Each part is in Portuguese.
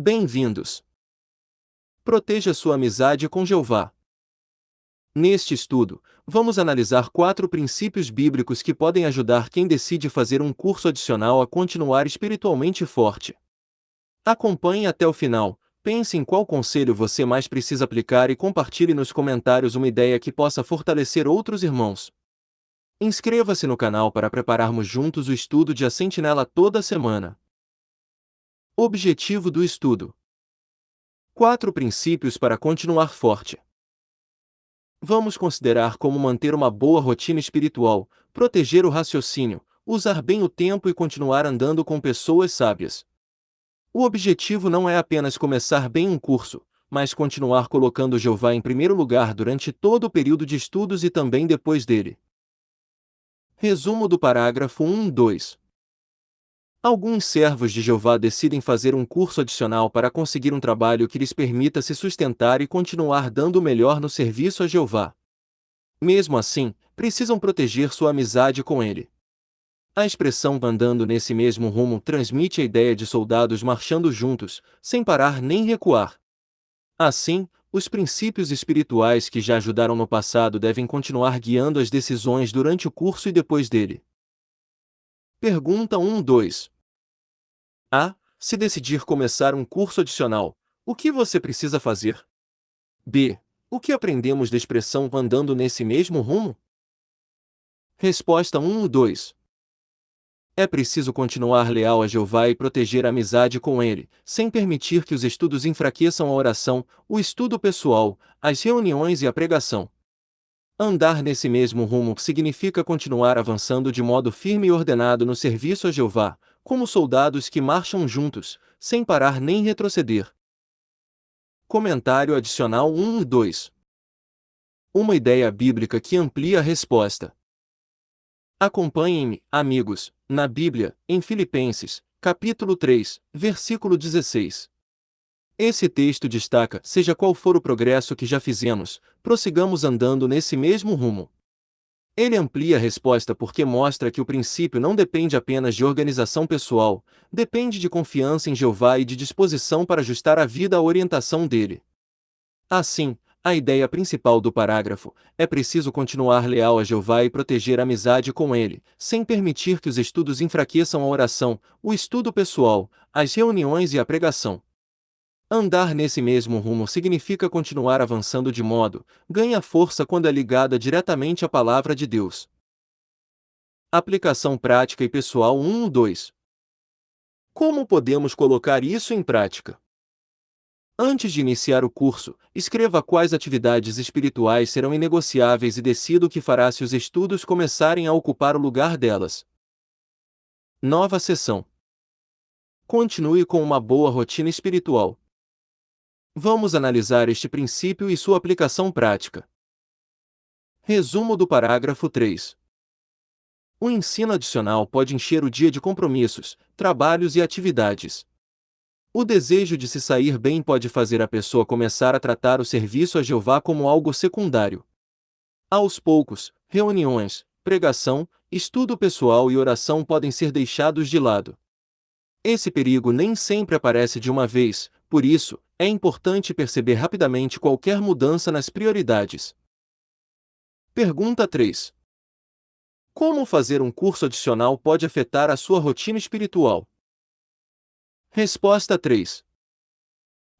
Bem-vindos! Proteja sua amizade com Jeová. Neste estudo, vamos analisar 4 princípios bíblicos que podem ajudar quem decide fazer um curso adicional a continuar espiritualmente forte. Acompanhe até o final, pense em qual conselho você mais precisa aplicar e compartilhe nos comentários uma ideia que possa fortalecer outros irmãos. Inscreva-se no canal para prepararmos juntos o estudo de A Sentinela toda semana. Objetivo do estudo: 4 princípios para continuar forte. Vamos considerar como manter uma boa rotina espiritual, proteger o raciocínio, usar bem o tempo e continuar andando com pessoas sábias. O objetivo não é apenas começar bem um curso, mas continuar colocando Jeová em primeiro lugar durante todo o período de estudos e também depois dele. Resumo do parágrafo 1-2. Alguns servos de Jeová decidem fazer um curso adicional para conseguir um trabalho que lhes permita se sustentar e continuar dando o melhor no serviço a Jeová. Mesmo assim, precisam proteger sua amizade com ele. A expressão andando nesse mesmo rumo transmite a ideia de soldados marchando juntos, sem parar nem recuar. Assim, os princípios espirituais que já ajudaram no passado devem continuar guiando as decisões durante o curso e depois dele. Pergunta 1-2. A. Se decidir começar um curso adicional, o que você precisa fazer? B. O que aprendemos da expressão andando nesse mesmo rumo? Resposta 1-2. É preciso continuar leal a Jeová e proteger a amizade com ele, sem permitir que os estudos enfraqueçam a oração, o estudo pessoal, as reuniões e a pregação. Andar nesse mesmo rumo significa continuar avançando de modo firme e ordenado no serviço a Jeová, como soldados que marcham juntos, sem parar nem retroceder. Comentário adicional 1-2. Uma ideia bíblica que amplia a resposta. Acompanhem-me, amigos, na Bíblia, em Filipenses, capítulo 3, versículo 16. Esse texto destaca: seja qual for o progresso que já fizemos, prossigamos andando nesse mesmo rumo. Ele amplia a resposta porque mostra que o princípio não depende apenas de organização pessoal, depende de confiança em Jeová e de disposição para ajustar a vida à orientação dele. Assim, a ideia principal do parágrafo é preciso continuar leal a Jeová e proteger a amizade com ele, sem permitir que os estudos enfraqueçam a oração, o estudo pessoal, as reuniões e a pregação. Andar nesse mesmo rumo significa continuar avançando de modo, ganha força quando é ligada diretamente à palavra de Deus. Aplicação prática e pessoal 1-2. Como podemos colocar isso em prática? Antes de iniciar o curso, escreva quais atividades espirituais serão inegociáveis e decida o que fará se os estudos começarem a ocupar o lugar delas. Nova sessão. Continue com uma boa rotina espiritual. Vamos analisar este princípio e sua aplicação prática. Resumo do parágrafo 3. O ensino adicional pode encher o dia de compromissos, trabalhos e atividades. O desejo de se sair bem pode fazer a pessoa começar a tratar o serviço a Jeová como algo secundário. Aos poucos, reuniões, pregação, estudo pessoal e oração podem ser deixados de lado. Esse perigo nem sempre aparece de uma vez, por isso, é importante perceber rapidamente qualquer mudança nas prioridades. Pergunta 3. Como fazer um curso adicional pode afetar a sua rotina espiritual? Resposta 3.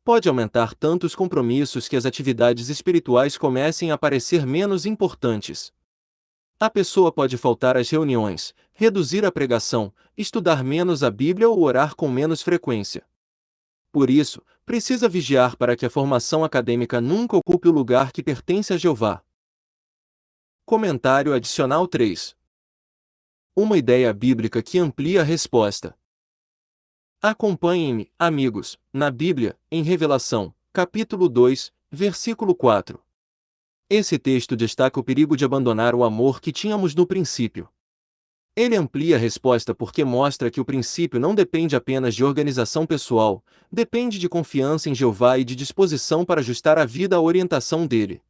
Pode aumentar tanto os compromissos que as atividades espirituais comecem a parecer menos importantes. A pessoa pode faltar às reuniões, reduzir a pregação, estudar menos a Bíblia ou orar com menos frequência. Por isso, precisa vigiar para que a formação acadêmica nunca ocupe o lugar que pertence a Jeová. Comentário adicional 3. Uma ideia bíblica que amplia a resposta. Acompanhem-me, amigos, na Bíblia, em Revelação, capítulo 2, versículo 4. Esse texto destaca o perigo de abandonar o amor que tínhamos no princípio. Ele amplia a resposta porque mostra que o princípio não depende apenas de organização pessoal, depende de confiança em Jeová e de disposição para ajustar a vida à orientação dele.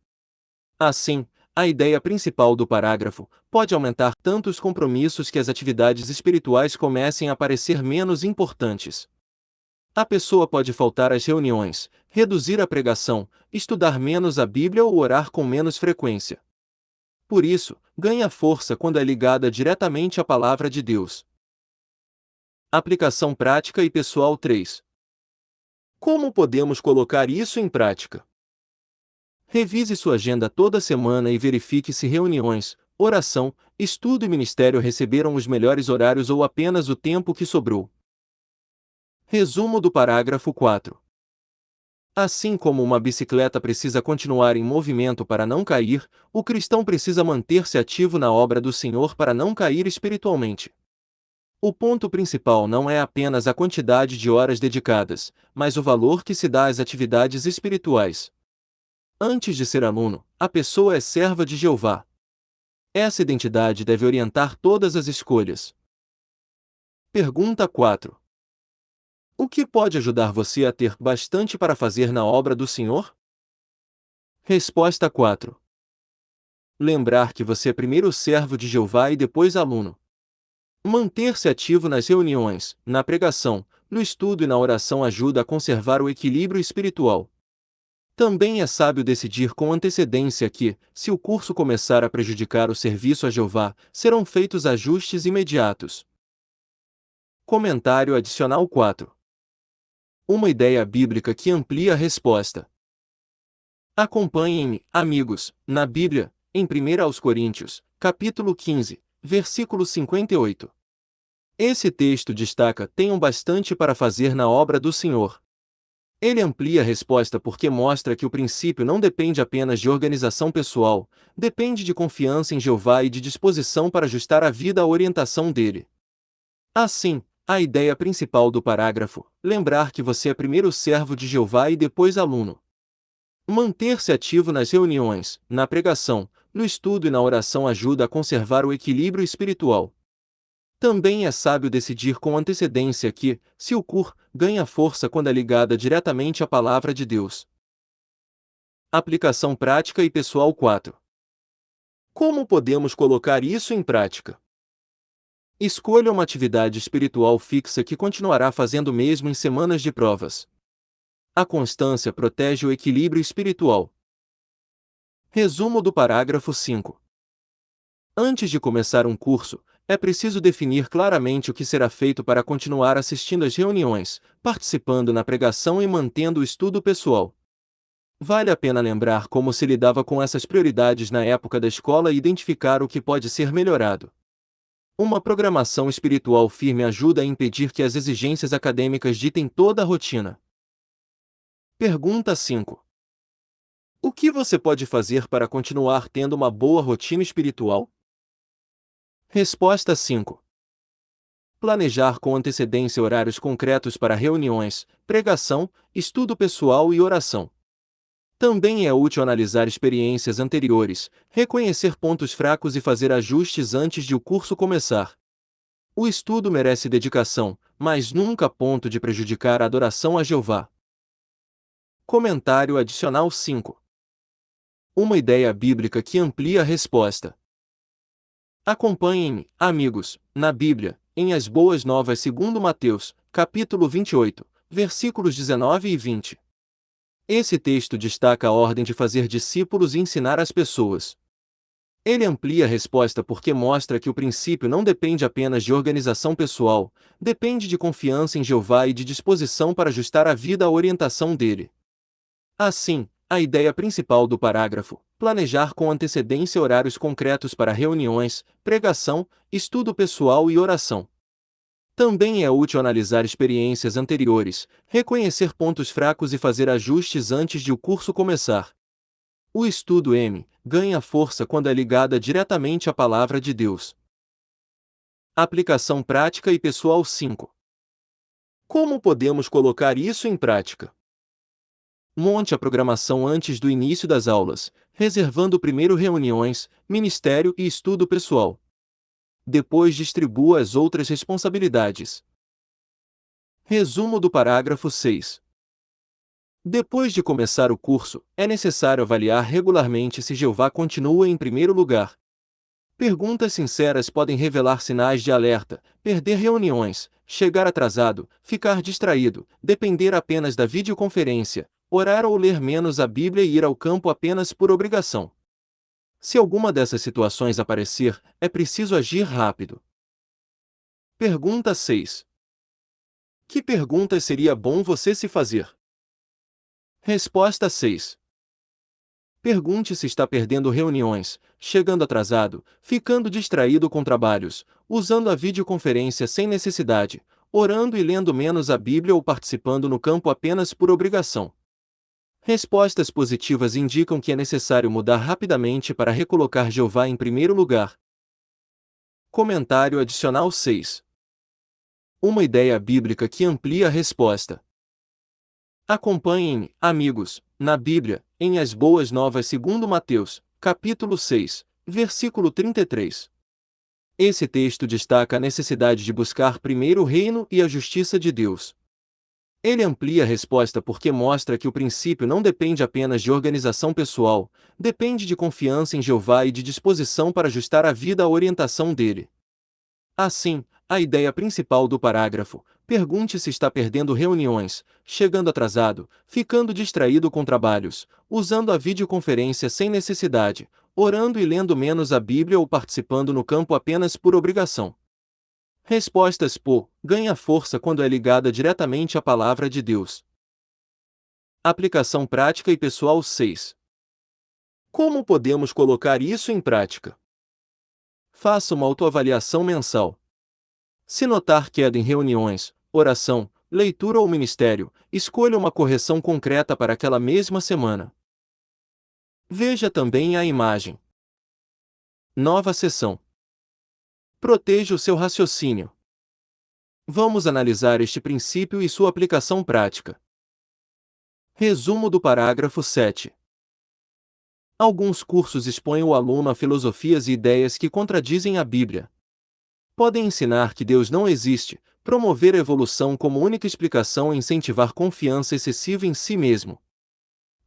Assim, a ideia principal do parágrafo pode aumentar tanto os compromissos que as atividades espirituais comecem a parecer menos importantes. A pessoa pode faltar às reuniões, reduzir a pregação, estudar menos a Bíblia ou orar com menos frequência. Por isso, ganha força quando é ligada diretamente à palavra de Deus. Aplicação prática e pessoal 3. Como podemos colocar isso em prática? Revise sua agenda toda semana e verifique se reuniões, oração, estudo e ministério receberam os melhores horários ou apenas o tempo que sobrou. Resumo do parágrafo 4. Assim como uma bicicleta precisa continuar em movimento para não cair, o cristão precisa manter-se ativo na obra do Senhor para não cair espiritualmente. O ponto principal não é apenas a quantidade de horas dedicadas, mas o valor que se dá às atividades espirituais. Antes de ser aluno, a pessoa é serva de Jeová. Essa identidade deve orientar todas as escolhas. Pergunta 4. O que pode ajudar você a ter bastante para fazer na obra do Senhor? Resposta 4. Lembrar que você é primeiro servo de Jeová e depois aluno. Manter-se ativo nas reuniões, na pregação, no estudo e na oração ajuda a conservar o equilíbrio espiritual. Também é sábio decidir com antecedência que, se o curso começar a prejudicar o serviço a Jeová, serão feitos ajustes imediatos. Comentário adicional 4. Uma ideia bíblica que amplia a resposta. Acompanhem-me, amigos, na Bíblia, em 1 aos Coríntios, capítulo 15, versículo 58. Esse texto destaca: tenham bastante para fazer na obra do Senhor. Ele amplia a resposta porque mostra que o princípio não depende apenas de organização pessoal, depende de confiança em Jeová e de disposição para ajustar a vida à orientação dele. Assim, a ideia principal do parágrafo, lembrar que você é primeiro servo de Jeová e depois aluno. Manter-se ativo nas reuniões, na pregação, no estudo e na oração ajuda a conservar o equilíbrio espiritual. Também é sábio decidir com antecedência que, se o CUR, ganha força quando é ligada diretamente à palavra de Deus. Aplicação prática e pessoal 4. Como podemos colocar isso em prática? Escolha uma atividade espiritual fixa que continuará fazendo mesmo em semanas de provas. A constância protege o equilíbrio espiritual. Resumo do parágrafo 5. Antes de começar um curso, é preciso definir claramente o que será feito para continuar assistindo às reuniões, participando na pregação e mantendo o estudo pessoal. Vale a pena lembrar como se lidava com essas prioridades na época da escola e identificar o que pode ser melhorado. Uma programação espiritual firme ajuda a impedir que as exigências acadêmicas ditem toda a rotina. Pergunta 5. O que você pode fazer para continuar tendo uma boa rotina espiritual? Resposta 5. Planejar com antecedência horários concretos para reuniões, pregação, estudo pessoal e oração. Também é útil analisar experiências anteriores, reconhecer pontos fracos e fazer ajustes antes de o curso começar. O estudo merece dedicação, mas nunca a ponto de prejudicar a adoração a Jeová. Comentário adicional 5. Uma ideia bíblica que amplia a resposta. Acompanhem-me, amigos, na Bíblia, em As Boas Novas segundo Mateus, capítulo 28, versículos 19 e 20. Esse texto destaca a ordem de fazer discípulos e ensinar as pessoas. Ele amplia a resposta porque mostra que o princípio não depende apenas de organização pessoal, depende de confiança em Jeová e de disposição para ajustar a vida à orientação dele. Assim, a ideia principal do parágrafo, planejar com antecedência horários concretos para reuniões, pregação, estudo pessoal e oração. Também é útil analisar experiências anteriores, reconhecer pontos fracos e fazer ajustes antes de o curso começar. O estudo ganha força quando é ligada diretamente à palavra de Deus. Aplicação prática e pessoal 5. Como podemos colocar isso em prática? Monte a programação antes do início das aulas, reservando primeiro reuniões, ministério e estudo pessoal. Depois distribua as outras responsabilidades. Resumo do parágrafo 6. Depois de começar o curso, é necessário avaliar regularmente se Jeová continua em primeiro lugar. Perguntas sinceras podem revelar sinais de alerta, perder reuniões, chegar atrasado, ficar distraído, depender apenas da videoconferência, orar ou ler menos a Bíblia e ir ao campo apenas por obrigação. Se alguma dessas situações aparecer, é preciso agir rápido. Pergunta 6. Que perguntas seria bom você se fazer? Resposta 6. Pergunte se está perdendo reuniões, chegando atrasado, ficando distraído com trabalhos, usando a videoconferência sem necessidade, orando e lendo menos a Bíblia ou participando no campo apenas por obrigação. Respostas positivas indicam que é necessário mudar rapidamente para recolocar Jeová em primeiro lugar. Comentário adicional 6. Uma ideia bíblica que amplia a resposta. Acompanhem-me, amigos, na Bíblia, em As Boas Novas segundo Mateus, capítulo 6, versículo 33. Esse texto destaca a necessidade de buscar primeiro o reino e a justiça de Deus. Ele amplia a resposta porque mostra que o princípio não depende apenas de organização pessoal, depende de confiança em Jeová e de disposição para ajustar a vida à orientação dele. Assim, a ideia principal do parágrafo: pergunte se está perdendo reuniões, chegando atrasado, ficando distraído com trabalhos, usando a videoconferência sem necessidade, orando e lendo menos a Bíblia ou participando no campo apenas por obrigação. Respostas ganha força quando é ligada diretamente à palavra de Deus. Aplicação prática e pessoal 6. Como podemos colocar isso em prática? Faça uma autoavaliação mensal. Se notar queda em reuniões, oração, leitura ou ministério, escolha uma correção concreta para aquela mesma semana. Veja também a imagem. Nova seção. Proteja o seu raciocínio. Vamos analisar este princípio e sua aplicação prática. Resumo do parágrafo 7. Alguns cursos expõem o aluno a filosofias e ideias que contradizem a Bíblia. Podem ensinar que Deus não existe, promover a evolução como única explicação e incentivar confiança excessiva em si mesmo.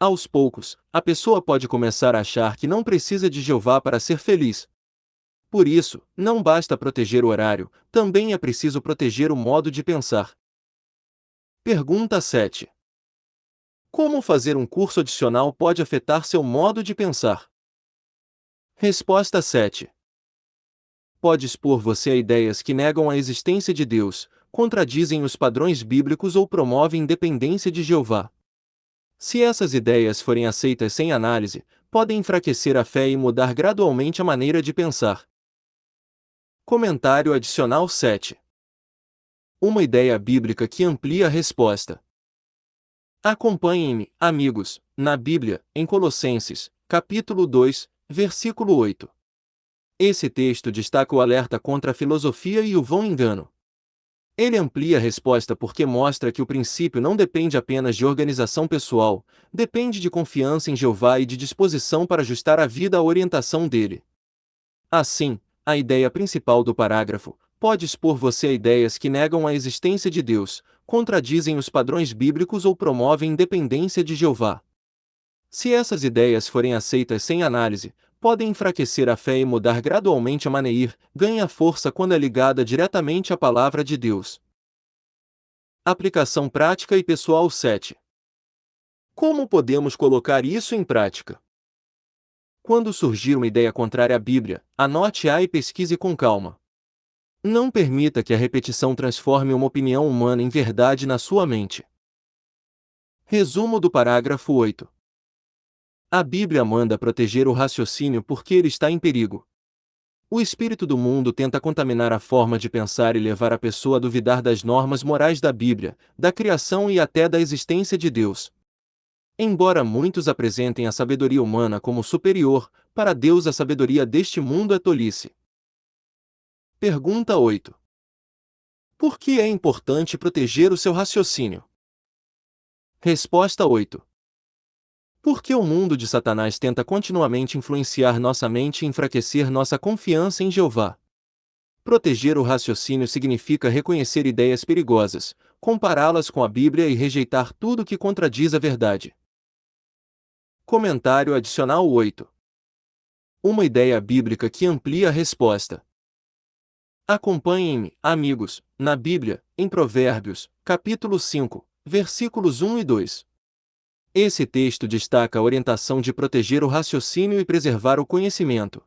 Aos poucos, a pessoa pode começar a achar que não precisa de Jeová para ser feliz. Por isso, não basta proteger o horário, também é preciso proteger o modo de pensar. Pergunta 7. Como fazer um curso adicional pode afetar seu modo de pensar? Resposta 7. Pode expor você a ideias que negam a existência de Deus, contradizem os padrões bíblicos ou promovem independência de Jeová. Se essas ideias forem aceitas sem análise, podem enfraquecer a fé e mudar gradualmente a maneira de pensar. Comentário adicional 7. Uma ideia bíblica que amplia a resposta. Acompanhem-me, amigos, na Bíblia, em Colossenses, capítulo 2, versículo 8. Esse texto destaca o alerta contra a filosofia e o vão engano. Ele amplia a resposta porque mostra que o princípio não depende apenas de organização pessoal, depende de confiança em Jeová e de disposição para ajustar a vida à orientação dele. Assim, a ideia principal do parágrafo pode expor você a ideias que negam a existência de Deus, contradizem os padrões bíblicos ou promovem independência de Jeová. Se essas ideias forem aceitas sem análise, podem enfraquecer a fé e mudar gradualmente a maneira, ganha força quando é ligada diretamente à palavra de Deus. Aplicação prática e pessoal 7. Como podemos colocar isso em prática? Quando surgir uma ideia contrária à Bíblia, anote-a e pesquise com calma. Não permita que a repetição transforme uma opinião humana em verdade na sua mente. Resumo do parágrafo 8. A Bíblia manda proteger o raciocínio porque ele está em perigo. O espírito do mundo tenta contaminar a forma de pensar e levar a pessoa a duvidar das normas morais da Bíblia, da criação e até da existência de Deus. Embora muitos apresentem a sabedoria humana como superior, para Deus a sabedoria deste mundo é tolice. Pergunta 8. Por que é importante proteger o seu raciocínio? Resposta 8. Porque o mundo de Satanás tenta continuamente influenciar nossa mente e enfraquecer nossa confiança em Jeová. Proteger o raciocínio significa reconhecer ideias perigosas, compará-las com a Bíblia e rejeitar tudo que contradiz a verdade. Comentário adicional 8. Uma ideia bíblica que amplia a resposta. Acompanhem-me, amigos, na Bíblia, em Provérbios, capítulo 5, versículos 1 e 2. Esse texto destaca a orientação de proteger o raciocínio e preservar o conhecimento.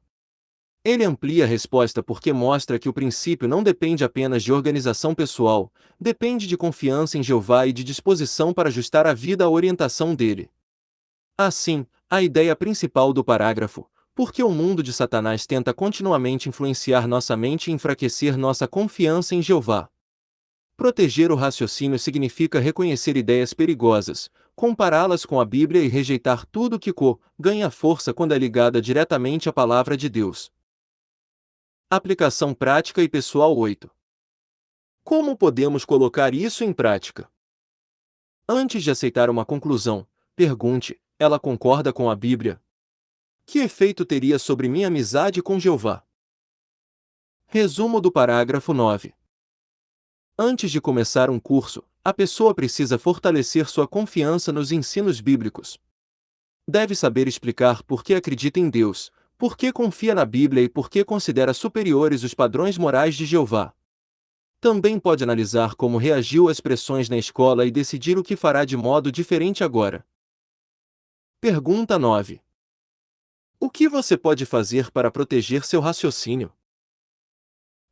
Ele amplia a resposta porque mostra que o princípio não depende apenas de organização pessoal, depende de confiança em Jeová e de disposição para ajustar a vida à orientação dele. Assim, a ideia principal do parágrafo, porque o mundo de Satanás tenta continuamente influenciar nossa mente e enfraquecer nossa confiança em Jeová. Proteger o raciocínio significa reconhecer ideias perigosas, compará-las com a Bíblia e rejeitar tudo que ganha força quando é ligada diretamente à palavra de Deus. Aplicação prática e pessoal 8. Como podemos colocar isso em prática? Antes de aceitar uma conclusão, pergunte: ela concorda com a Bíblia? Que efeito teria sobre minha amizade com Jeová? Resumo do parágrafo 9. Antes de começar um curso, a pessoa precisa fortalecer sua confiança nos ensinos bíblicos. Deve saber explicar por que acredita em Deus, por que confia na Bíblia e por que considera superiores os padrões morais de Jeová. Também pode analisar como reagiu às pressões na escola e decidir o que fará de modo diferente agora. Pergunta 9. O que você pode fazer para proteger seu raciocínio?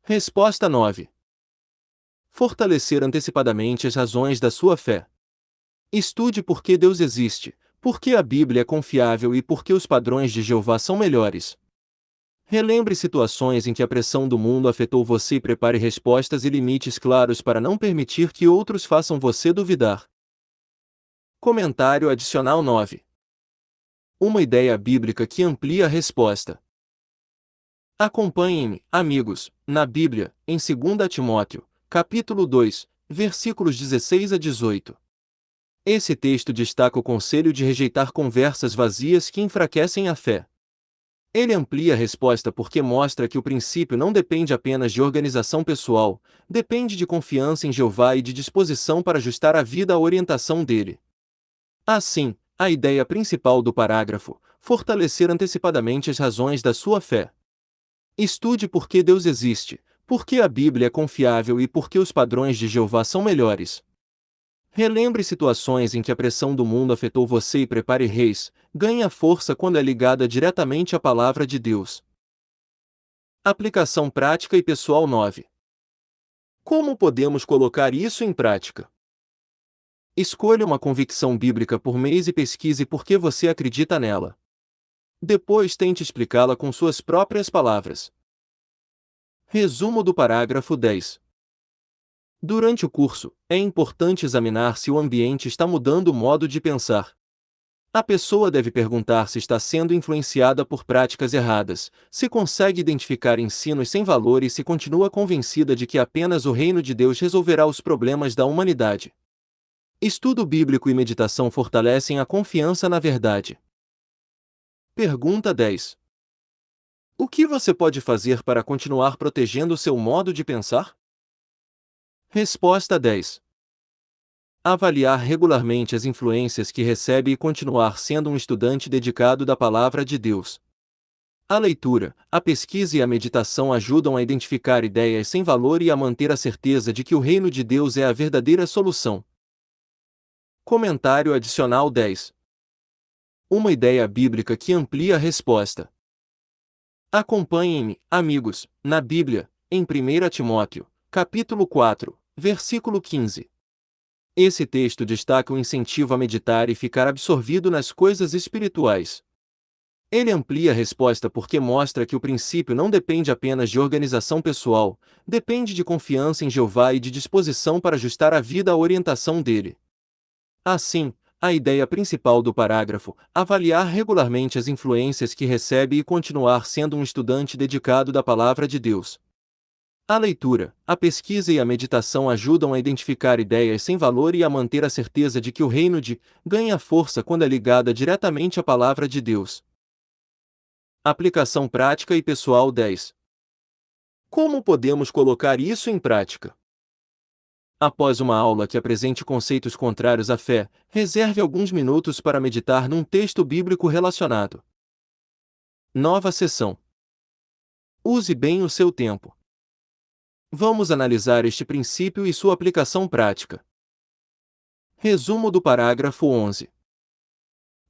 Resposta 9. Fortalecer antecipadamente as razões da sua fé. Estude por que Deus existe, por que a Bíblia é confiável e por que os padrões de Jeová são melhores. Relembre situações em que a pressão do mundo afetou você e prepare respostas e limites claros para não permitir que outros façam você duvidar. Comentário adicional 9. Uma ideia bíblica que amplia a resposta. Acompanhem-me, amigos, na Bíblia, em 2 Timóteo, capítulo 2, versículos 16 a 18. Esse texto destaca o conselho de rejeitar conversas vazias que enfraquecem a fé. Ele amplia a resposta porque mostra que o princípio não depende apenas de organização pessoal, depende de confiança em Jeová e de disposição para ajustar a vida à orientação dele. Assim, a ideia principal do parágrafo, fortalecer antecipadamente as razões da sua fé. Estude por que Deus existe, por que a Bíblia é confiável e por que os padrões de Jeová são melhores. Relembre situações em que a pressão do mundo afetou você e prepare ganha força quando é ligada diretamente à palavra de Deus. Aplicação prática e pessoal 9. Como podemos colocar isso em prática? Escolha uma convicção bíblica por mês e pesquise por que você acredita nela. Depois tente explicá-la com suas próprias palavras. Resumo do parágrafo 10. Durante o curso, é importante examinar se o ambiente está mudando o modo de pensar. A pessoa deve perguntar se está sendo influenciada por práticas erradas, se consegue identificar ensinos sem valor e se continua convencida de que apenas o reino de Deus resolverá os problemas da humanidade. Estudo bíblico e meditação fortalecem a confiança na verdade. Pergunta 10. O que você pode fazer para continuar protegendo seu modo de pensar? Resposta 10. Avaliar regularmente as influências que recebe e continuar sendo um estudante dedicado da Palavra de Deus. A leitura, a pesquisa e a meditação ajudam a identificar ideias sem valor e a manter a certeza de que o reino de Deus é a verdadeira solução. Comentário adicional 10. Uma ideia bíblica que amplia a resposta. Acompanhem-me, amigos, na Bíblia, em 1 Timóteo, capítulo 4, versículo 15. Esse texto destaca o incentivo a meditar e ficar absorvido nas coisas espirituais. Ele amplia a resposta porque mostra que o princípio não depende apenas de organização pessoal, depende de confiança em Jeová e de disposição para ajustar a vida à orientação dele. Assim, a ideia principal do parágrafo, avaliar regularmente as influências que recebe e continuar sendo um estudante dedicado da Palavra de Deus. A leitura, a pesquisa e a meditação ajudam a identificar ideias sem valor e a manter a certeza de que o reino ganha força quando é ligada diretamente à Palavra de Deus. Aplicação prática e pessoal 10. Como podemos colocar isso em prática? Após uma aula que apresente conceitos contrários à fé, reserve alguns minutos para meditar num texto bíblico relacionado. Nova sessão. Use bem o seu tempo. Vamos analisar este princípio e sua aplicação prática. Resumo do parágrafo 11.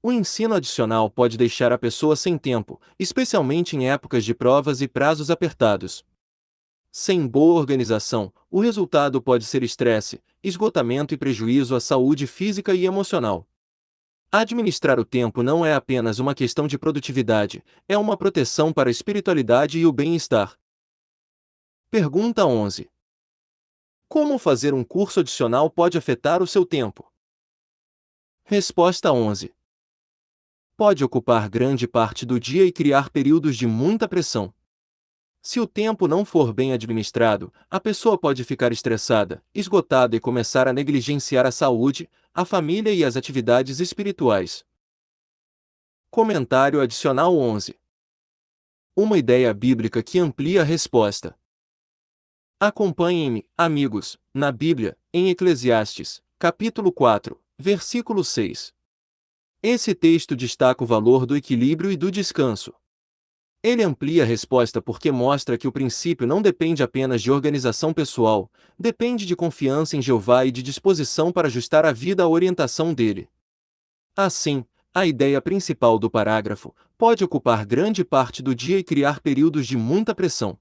O ensino adicional pode deixar a pessoa sem tempo, especialmente em épocas de provas e prazos apertados. Sem boa organização, o resultado pode ser estresse, esgotamento e prejuízo à saúde física e emocional. Administrar o tempo não é apenas uma questão de produtividade, é uma proteção para a espiritualidade e o bem-estar. Pergunta 11. Como fazer um curso adicional pode afetar o seu tempo? Resposta 11. Pode ocupar grande parte do dia e criar períodos de muita pressão. Se o tempo não for bem administrado, a pessoa pode ficar estressada, esgotada e começar a negligenciar a saúde, a família e as atividades espirituais. Comentário adicional 11. Uma ideia bíblica que amplia a resposta. Acompanhem-me, amigos, na Bíblia, em Eclesiastes, capítulo 4, versículo 6. Esse texto destaca o valor do equilíbrio e do descanso. Ele amplia a resposta porque mostra que o princípio não depende apenas de organização pessoal, depende de confiança em Jeová e de disposição para ajustar a vida à orientação dele. Assim, a ideia principal do parágrafo pode ocupar grande parte do dia e criar períodos de muita pressão.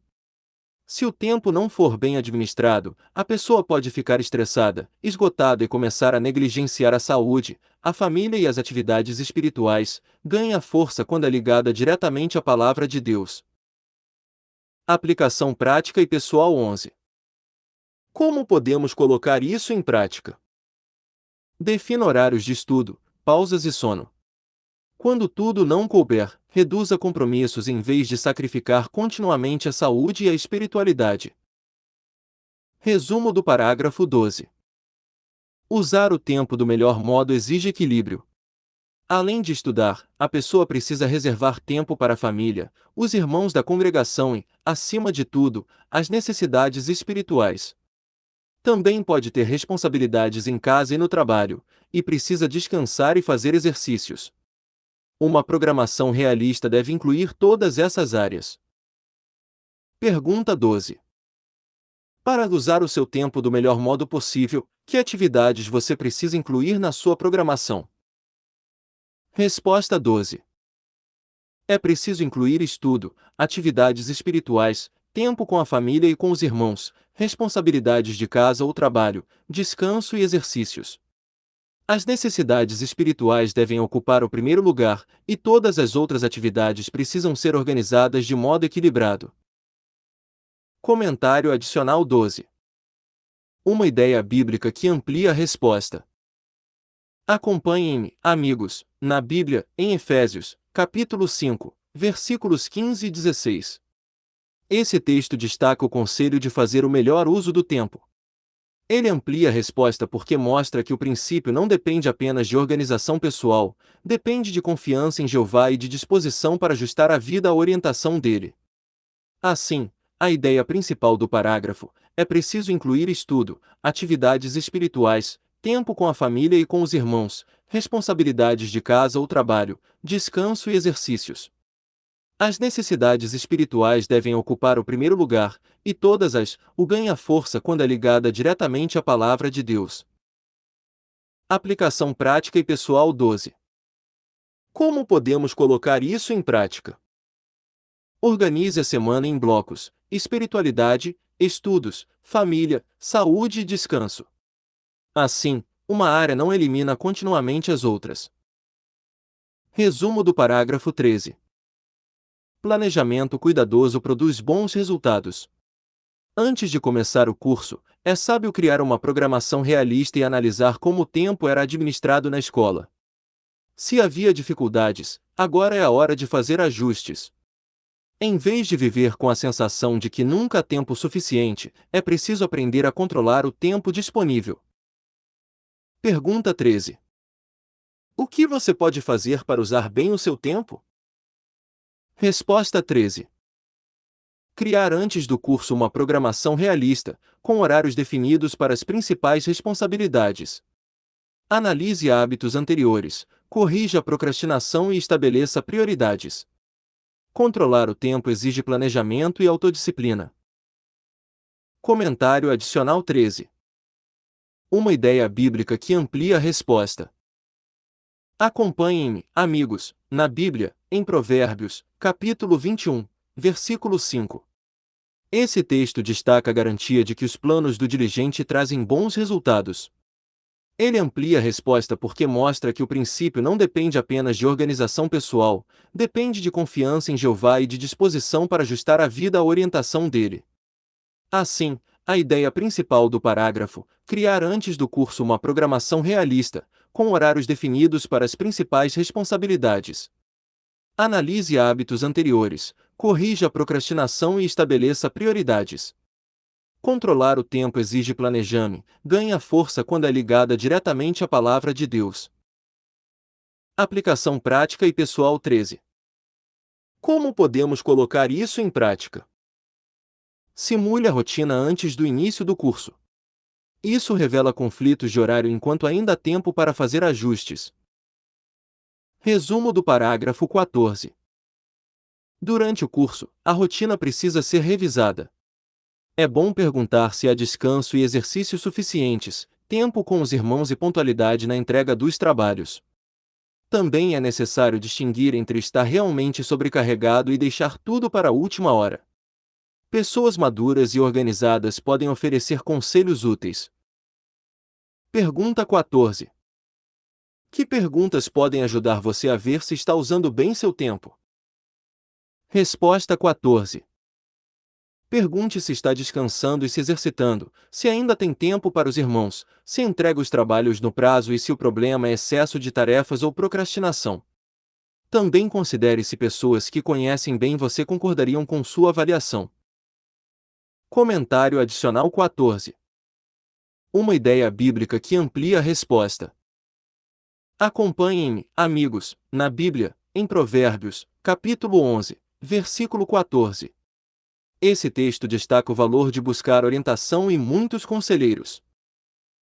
Se o tempo não for bem administrado, a pessoa pode ficar estressada, esgotada e começar a negligenciar a saúde, a família e as atividades espirituais, ganha força quando é ligada diretamente à palavra de Deus. Aplicação prática e pessoal 11. Como podemos colocar isso em prática? Defina horários de estudo, pausas e sono. Quando tudo não couber, reduza compromissos em vez de sacrificar continuamente a saúde e a espiritualidade. Resumo do parágrafo 12. Usar o tempo do melhor modo exige equilíbrio. Além de estudar, a pessoa precisa reservar tempo para a família, os irmãos da congregação e, acima de tudo, as necessidades espirituais. Também pode ter responsabilidades em casa e no trabalho, e precisa descansar e fazer exercícios. Uma programação realista deve incluir todas essas áreas. Pergunta 12. Para usar o seu tempo do melhor modo possível, que atividades você precisa incluir na sua programação? Resposta 12. É preciso incluir estudo, atividades espirituais, tempo com a família e com os irmãos, responsabilidades de casa ou trabalho, descanso e exercícios. As necessidades espirituais devem ocupar o primeiro lugar, e todas as outras atividades precisam ser organizadas de modo equilibrado. Comentário adicional 12. Uma ideia bíblica que amplia a resposta. Acompanhem-me, amigos, na Bíblia, em Efésios, capítulo 5, versículos 15 e 16. Esse texto destaca o conselho de fazer o melhor uso do tempo. Ele amplia a resposta porque mostra que o princípio não depende apenas de organização pessoal, depende de confiança em Jeová e de disposição para ajustar a vida à orientação dele. Assim, a ideia principal do parágrafo é preciso incluir estudo, atividades espirituais, tempo com a família e com os irmãos, responsabilidades de casa ou trabalho, descanso e exercícios. As necessidades espirituais devem ocupar o primeiro lugar, e todas o ganha força quando é ligada diretamente à palavra de Deus. Aplicação prática e pessoal 12. Como podemos colocar isso em prática? Organize a semana em blocos: espiritualidade, estudos, família, saúde e descanso. Assim, uma área não elimina continuamente as outras. Resumo do parágrafo 13. Planejamento cuidadoso produz bons resultados. Antes de começar o curso, é sábio criar uma programação realista e analisar como o tempo era administrado na escola. Se havia dificuldades, agora é a hora de fazer ajustes. Em vez de viver com a sensação de que nunca há tempo suficiente, é preciso aprender a controlar o tempo disponível. Pergunta 13. O que você pode fazer para usar bem o seu tempo? Resposta 13. Criar antes do curso uma programação realista, com horários definidos para as principais responsabilidades. Analise hábitos anteriores, corrija a procrastinação e estabeleça prioridades. Controlar o tempo exige planejamento e autodisciplina. Comentário adicional 13. Uma ideia bíblica que amplia a resposta. Acompanhem-me, amigos, na Bíblia, em Provérbios, capítulo 21, versículo 5. Esse texto destaca a garantia de que os planos do diligente trazem bons resultados. Ele amplia a resposta porque mostra que o princípio não depende apenas de organização pessoal, depende de confiança em Jeová e de disposição para ajustar a vida à orientação dele. Assim, a ideia principal do parágrafo, criar antes do curso uma programação realista, com horários definidos para as principais responsabilidades. Analise hábitos anteriores, corrija a procrastinação e estabeleça prioridades. Controlar o tempo exige planejamento, ganha força quando é ligada diretamente à palavra de Deus. Aplicação prática e pessoal 13. Como podemos colocar isso em prática? Simule a rotina antes do início do curso. Isso revela conflitos de horário enquanto ainda há tempo para fazer ajustes. Resumo do parágrafo 14. Durante o curso, a rotina precisa ser revisada. É bom perguntar se há descanso e exercícios suficientes, tempo com os irmãos e pontualidade na entrega dos trabalhos. Também é necessário distinguir entre estar realmente sobrecarregado e deixar tudo para a última hora. Pessoas maduras e organizadas podem oferecer conselhos úteis. Pergunta 14. Que perguntas podem ajudar você a ver se está usando bem seu tempo? Resposta 14. Pergunte se está descansando e se exercitando, se ainda tem tempo para os irmãos, se entrega os trabalhos no prazo e se o problema é excesso de tarefas ou procrastinação. Também considere se pessoas que conhecem bem você concordariam com sua avaliação. Comentário adicional 14. Uma ideia bíblica que amplia a resposta. Acompanhem-me, amigos, na Bíblia, em Provérbios, capítulo 11, versículo 14. Esse texto destaca o valor de buscar orientação em muitos conselheiros.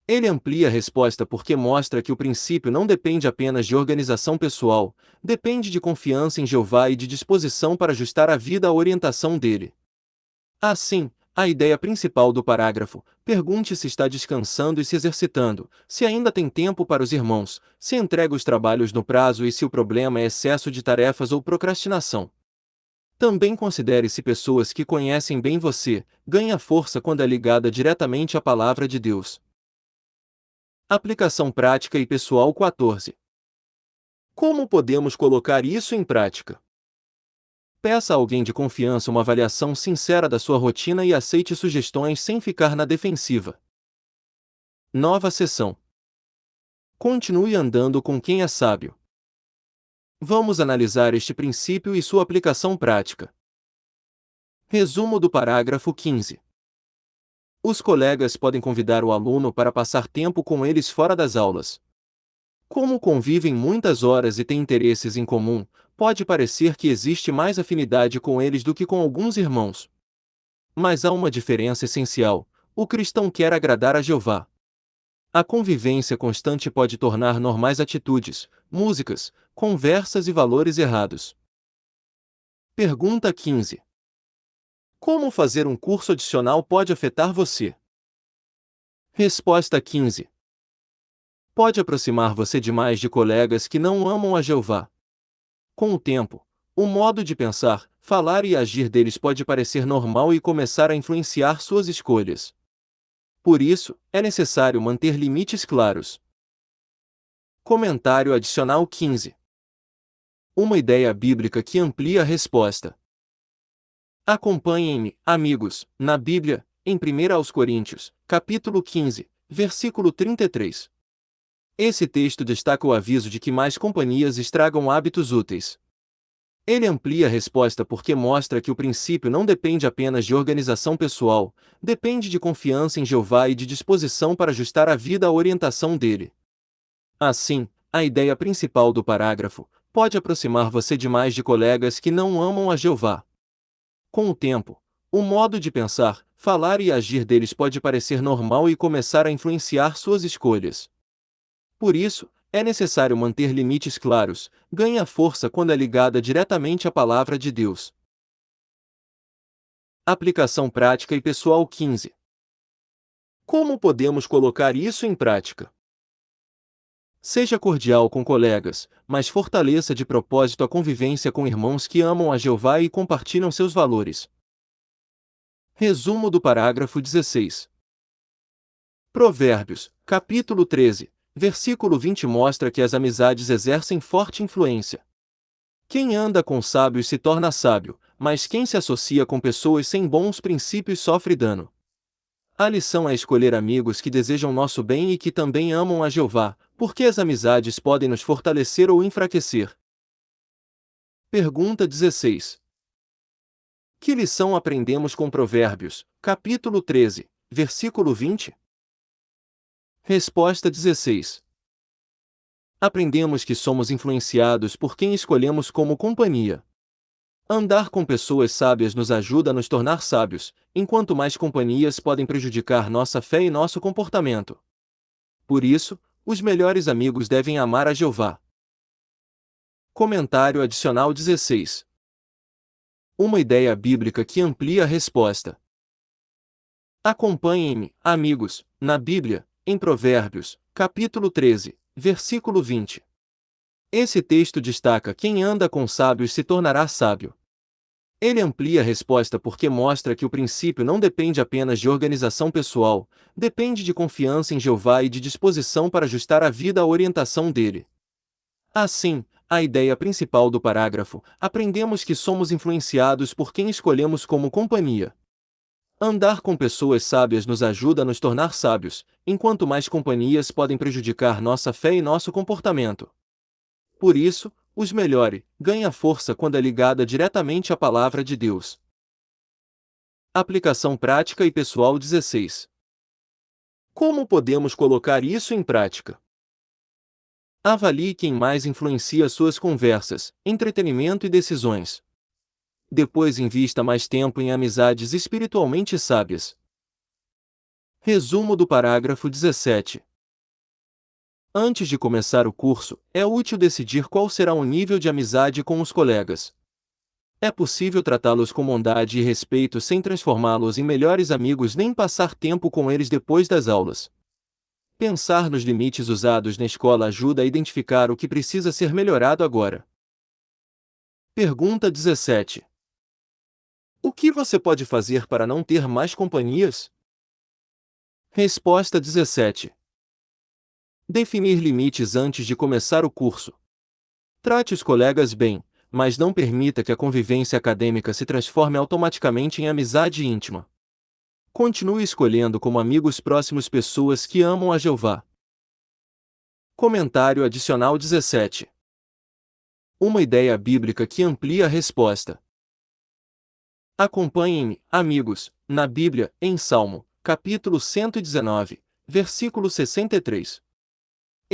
Ele amplia a resposta porque mostra que o princípio não depende apenas de organização pessoal, depende de confiança em Jeová e de disposição para ajustar a vida à orientação dele. Assim, a ideia principal do parágrafo, pergunte se está descansando e se exercitando, se ainda tem tempo para os irmãos, se entrega os trabalhos no prazo e se o problema é excesso de tarefas ou procrastinação. Também considere se pessoas que conhecem bem você, ganha força quando é ligada diretamente à palavra de Deus. Aplicação prática e pessoal 14. Como podemos colocar isso em prática? Peça a alguém de confiança uma avaliação sincera da sua rotina e aceite sugestões sem ficar na defensiva. Nova sessão. Continue andando com quem é sábio. Vamos analisar este princípio e sua aplicação prática. Resumo do parágrafo 15. Os colegas podem convidar o aluno para passar tempo com eles fora das aulas. Como convivem muitas horas e têm interesses em comum, pode parecer que existe mais afinidade com eles do que com alguns irmãos. Mas há uma diferença essencial: o cristão quer agradar a Jeová. A convivência constante pode tornar normais atitudes, músicas, conversas e valores errados. Pergunta 15. Como fazer um curso adicional pode afetar você? Resposta 15. Pode aproximar você demais de colegas que não amam a Jeová. Com o tempo, o modo de pensar, falar e agir deles pode parecer normal e começar a influenciar suas escolhas. Por isso, é necessário manter limites claros. Comentário adicional 15. Uma ideia bíblica que amplia a resposta. Acompanhem-me, amigos, na Bíblia, em 1 Coríntios, capítulo 15, versículo 33. Esse texto destaca o aviso de que más companhias estragam hábitos úteis. Ele amplia a resposta porque mostra que o princípio não depende apenas de organização pessoal, depende de confiança em Jeová e de disposição para ajustar a vida à orientação dele. Assim, a ideia principal do parágrafo pode aproximar você demais de colegas que não amam a Jeová. Com o tempo, o modo de pensar, falar e agir deles pode parecer normal e começar a influenciar suas escolhas. Por isso, é necessário manter limites claros, ganha força quando é ligada diretamente à palavra de Deus. Aplicação prática e pessoal 15. Como podemos colocar isso em prática? Seja cordial com colegas, mas fortaleça de propósito a convivência com irmãos que amam a Jeová e compartilham seus valores. Resumo do parágrafo 16. Provérbios, capítulo 13, versículo 20 mostra que as amizades exercem forte influência. Quem anda com sábios se torna sábio, mas quem se associa com pessoas sem bons princípios sofre dano. A lição é escolher amigos que desejam nosso bem e que também amam a Jeová, porque as amizades podem nos fortalecer ou enfraquecer. Pergunta 16. Que lição aprendemos com Provérbios, capítulo 13, versículo 20? Resposta 16. Aprendemos que somos influenciados por quem escolhemos como companhia. Andar com pessoas sábias nos ajuda a nos tornar sábios, enquanto mais companhias podem prejudicar nossa fé e nosso comportamento. Por isso, os melhores amigos devem amar a Jeová. Comentário adicional 16. Uma ideia bíblica que amplia a resposta. Acompanhem-me, amigos, na Bíblia, em Provérbios, capítulo 13, versículo 20. Esse texto destaca: quem anda com sábios se tornará sábio. Ele amplia a resposta porque mostra que o princípio não depende apenas de organização pessoal, depende de confiança em Jeová e de disposição para ajustar a vida à orientação dele. Assim, a ideia principal do parágrafo, aprendemos que somos influenciados por quem escolhemos como companhia. Andar com pessoas sábias nos ajuda a nos tornar sábios, enquanto mais companhias podem prejudicar nossa fé e nosso comportamento. Por isso, os melhore ganha força quando é ligada diretamente à palavra de Deus. Aplicação prática e pessoal 16. Como podemos colocar isso em prática? Avalie quem mais influencia suas conversas, entretenimento e decisões. Depois invista mais tempo em amizades espiritualmente sábias. Resumo do parágrafo 17. Antes de começar o curso, é útil decidir qual será o nível de amizade com os colegas. É possível tratá-los com bondade e respeito sem transformá-los em melhores amigos nem passar tempo com eles depois das aulas. Pensar nos limites usados na escola ajuda a identificar o que precisa ser melhorado agora. Pergunta 17. O que você pode fazer para não ter mais companhias? Resposta 17. Definir limites antes de começar o curso. Trate os colegas bem, mas não permita que a convivência acadêmica se transforme automaticamente em amizade íntima. Continue escolhendo como amigos próximos pessoas que amam a Jeová. Comentário adicional 17. Uma ideia bíblica que amplia a resposta. Acompanhem-me, amigos, na Bíblia, em Salmo, capítulo 119, versículo 63.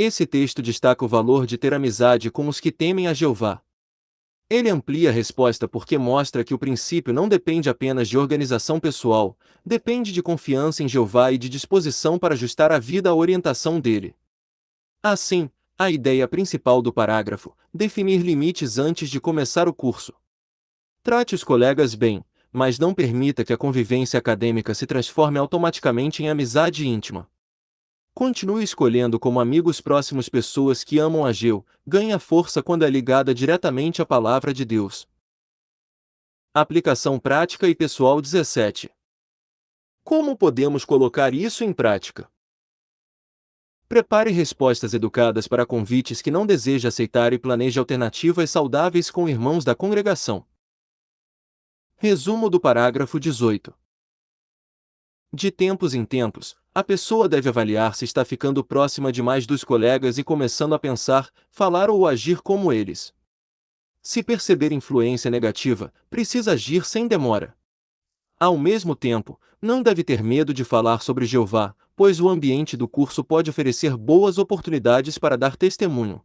Esse texto destaca o valor de ter amizade com os que temem a Jeová. Ele amplia a resposta porque mostra que o princípio não depende apenas de organização pessoal, depende de confiança em Jeová e de disposição para ajustar a vida à orientação dele. Assim, a ideia principal do parágrafo, definir limites antes de começar o curso. Trate os colegas bem, mas não permita que a convivência acadêmica se transforme automaticamente em amizade íntima. Continue escolhendo como amigos próximos pessoas que amam a Jeová, ganha força quando é ligada diretamente à palavra de Deus. Aplicação prática e pessoal 17. Como podemos colocar isso em prática? Prepare respostas educadas para convites que não deseja aceitar e planeje alternativas saudáveis com irmãos da congregação. Resumo do parágrafo 18. De tempos em tempos, a pessoa deve avaliar se está ficando próxima demais dos colegas e começando a pensar, falar ou agir como eles. Se perceber influência negativa, precisa agir sem demora. Ao mesmo tempo, não deve ter medo de falar sobre Jeová, pois o ambiente do curso pode oferecer boas oportunidades para dar testemunho.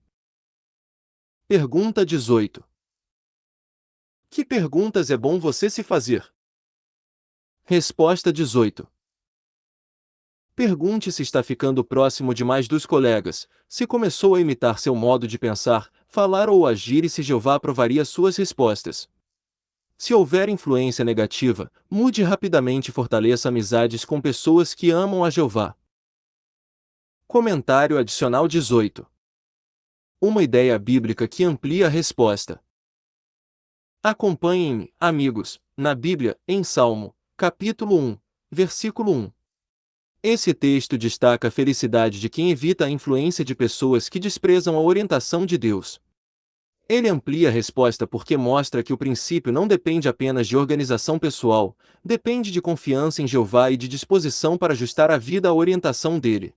Pergunta 18. Que perguntas é bom você se fazer? Resposta 18. Pergunte se está ficando próximo demais dos colegas, se começou a imitar seu modo de pensar, falar ou agir e se Jeová aprovaria suas respostas. Se houver influência negativa, mude rapidamente e fortaleça amizades com pessoas que amam a Jeová. Comentário adicional 18. Uma ideia bíblica que amplia a resposta. Acompanhem-me, amigos, na Bíblia, em Salmo, capítulo 1, versículo 1. Esse texto destaca a felicidade de quem evita a influência de pessoas que desprezam a orientação de Deus. Ele amplia a resposta porque mostra que o princípio não depende apenas de organização pessoal, depende de confiança em Jeová e de disposição para ajustar a vida à orientação dele.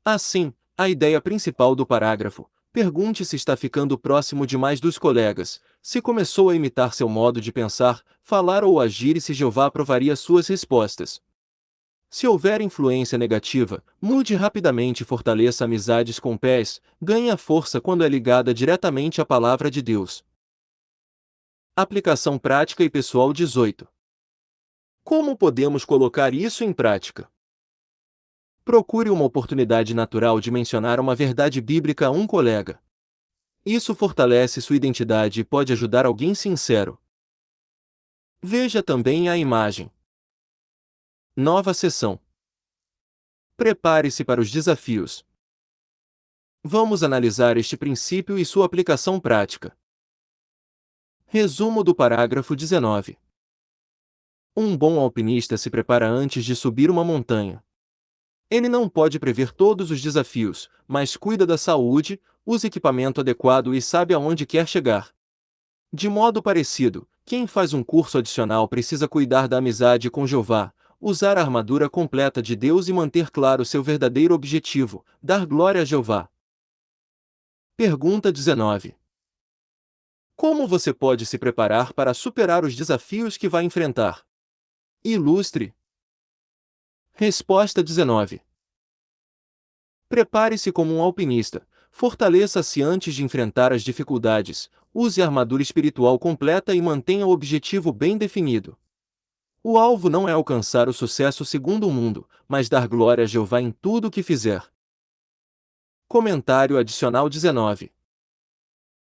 Assim, a ideia principal do parágrafo: pergunte se está ficando próximo demais dos colegas, se começou a imitar seu modo de pensar, falar ou agir e se Jeová aprovaria suas respostas. Se houver influência negativa, mude rapidamente e fortaleça amizades com pés, ganhe a força quando é ligada diretamente à palavra de Deus. Aplicação prática e pessoal 18. Como podemos colocar isso em prática? Procure uma oportunidade natural de mencionar uma verdade bíblica a um colega. Isso fortalece sua identidade e pode ajudar alguém sincero. Veja também a imagem. Nova sessão. Prepare-se para os desafios. Vamos analisar este princípio e sua aplicação prática. Resumo do parágrafo 19. Um bom alpinista se prepara antes de subir uma montanha. Ele não pode prever todos os desafios, mas cuida da saúde, usa equipamento adequado e sabe aonde quer chegar. De modo parecido, quem faz um curso adicional precisa cuidar da amizade com Jeová, usar a armadura completa de Deus e manter claro seu verdadeiro objetivo: dar glória a Jeová. Pergunta 19. Como você pode se preparar para superar os desafios que vai enfrentar? Ilustre. Resposta 19. Prepare-se como um alpinista, fortaleça-se antes de enfrentar as dificuldades, use a armadura espiritual completa e mantenha o objetivo bem definido. O alvo não é alcançar o sucesso segundo o mundo, mas dar glória a Jeová em tudo o que fizer. Comentário adicional 19.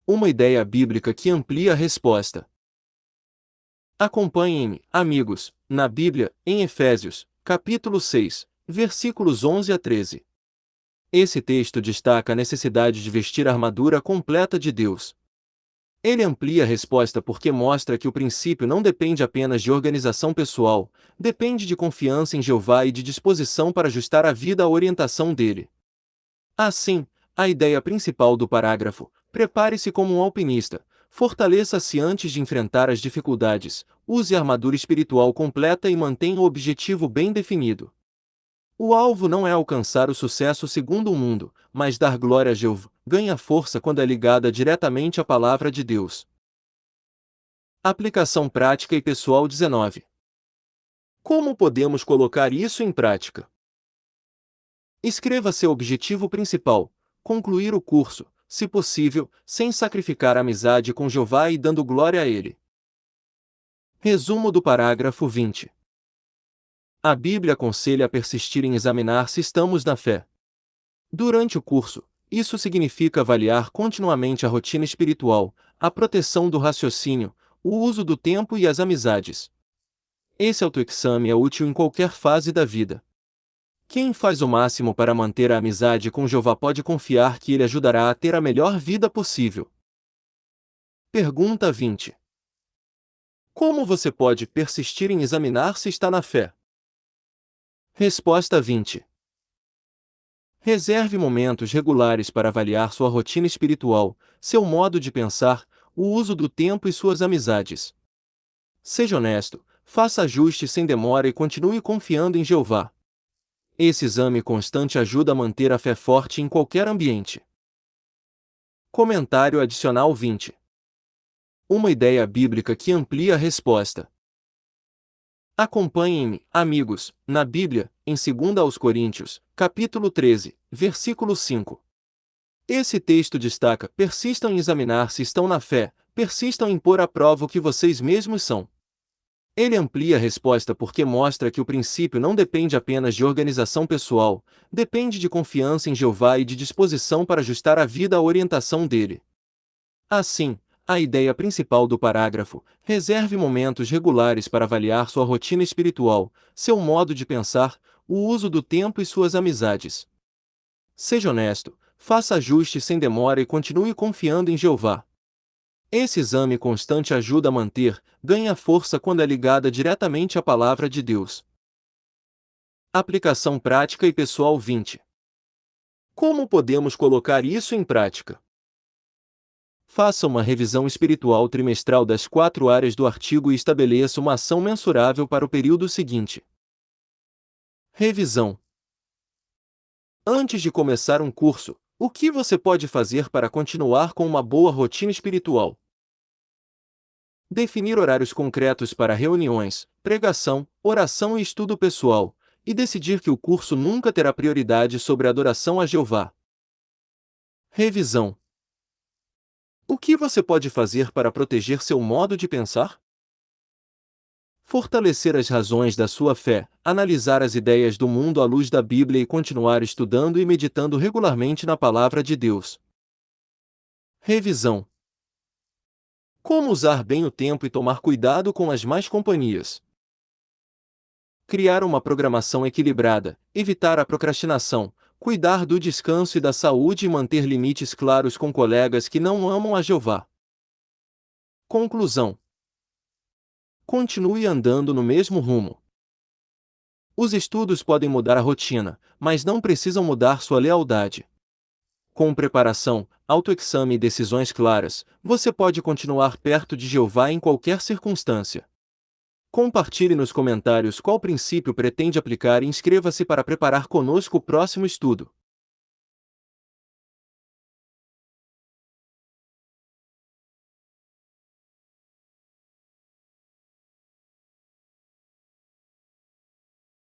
Uma ideia bíblica que amplia a resposta. Acompanhem-me, amigos, na Bíblia, em Efésios, capítulo 6, versículos 11 a 13. Esse texto destaca a necessidade de vestir a armadura completa de Deus. Ele amplia a resposta porque mostra que o princípio não depende apenas de organização pessoal, depende de confiança em Jeová e de disposição para ajustar a vida à orientação dele. Assim, a ideia principal do parágrafo: prepare-se como um alpinista, fortaleça-se antes de enfrentar as dificuldades, use a armadura espiritual completa e mantenha o objetivo bem definido. O alvo não é alcançar o sucesso segundo o mundo, mas dar glória a Jeová, ganha força quando é ligada diretamente à palavra de Deus. Aplicação prática e pessoal 19. Como podemos colocar isso em prática? Escreva seu objetivo principal: concluir o curso, se possível, sem sacrificar a amizade com Jeová e dando glória a Ele. Resumo do parágrafo 20. A Bíblia aconselha a persistir em examinar se estamos na fé. Durante o curso, isso significa avaliar continuamente a rotina espiritual, a proteção do raciocínio, o uso do tempo e as amizades. Esse autoexame é útil em qualquer fase da vida. Quem faz o máximo para manter a amizade com Jeová pode confiar que Ele ajudará a ter a melhor vida possível. Pergunta 20. Como você pode persistir em examinar se está na fé? Resposta 20. Reserve momentos regulares para avaliar sua rotina espiritual, seu modo de pensar, o uso do tempo e suas amizades. Seja honesto, faça ajustes sem demora e continue confiando em Jeová. Esse exame constante ajuda a manter a fé forte em qualquer ambiente. Comentário adicional 20. Uma ideia bíblica que amplia a resposta. Acompanhem-me, amigos, na Bíblia, em 2 aos Coríntios, capítulo 13, versículo 5. Esse texto destaca: persistam em examinar se estão na fé, persistam em pôr à prova o que vocês mesmos são. Ele amplia a resposta porque mostra que o princípio não depende apenas de organização pessoal, depende de confiança em Jeová e de disposição para ajustar a vida à orientação dele. Assim, A ideia principal do parágrafo: reserve momentos regulares para avaliar sua rotina espiritual, seu modo de pensar, o uso do tempo e suas amizades. Seja honesto, faça ajustes sem demora e continue confiando em Jeová. Esse exame constante ajuda a manter, ganha força quando é ligada diretamente à palavra de Deus. Aplicação prática e pessoal 20. Como podemos colocar isso em prática? Faça uma revisão espiritual trimestral das 4 áreas do artigo e estabeleça uma ação mensurável para o período seguinte. Revisão. Antes de começar um curso, o que você pode fazer para continuar com uma boa rotina espiritual? Definir horários concretos para reuniões, pregação, oração e estudo pessoal, e decidir que o curso nunca terá prioridade sobre a adoração a Jeová. Revisão. O que você pode fazer para proteger seu modo de pensar? Fortalecer as razões da sua fé, analisar as ideias do mundo à luz da Bíblia e continuar estudando e meditando regularmente na Palavra de Deus. Revisão. Como usar bem o tempo e tomar cuidado com as más companhias? Criar uma programação equilibrada, evitar a procrastinação, cuidar do descanso e da saúde e manter limites claros com colegas que não amam a Jeová. Conclusão. Continue andando no mesmo rumo. Os estudos podem mudar a rotina, mas não precisam mudar sua lealdade. Com preparação, autoexame e decisões claras, você pode continuar perto de Jeová em qualquer circunstância. Compartilhe nos comentários qual princípio pretende aplicar e inscreva-se para preparar conosco o próximo estudo.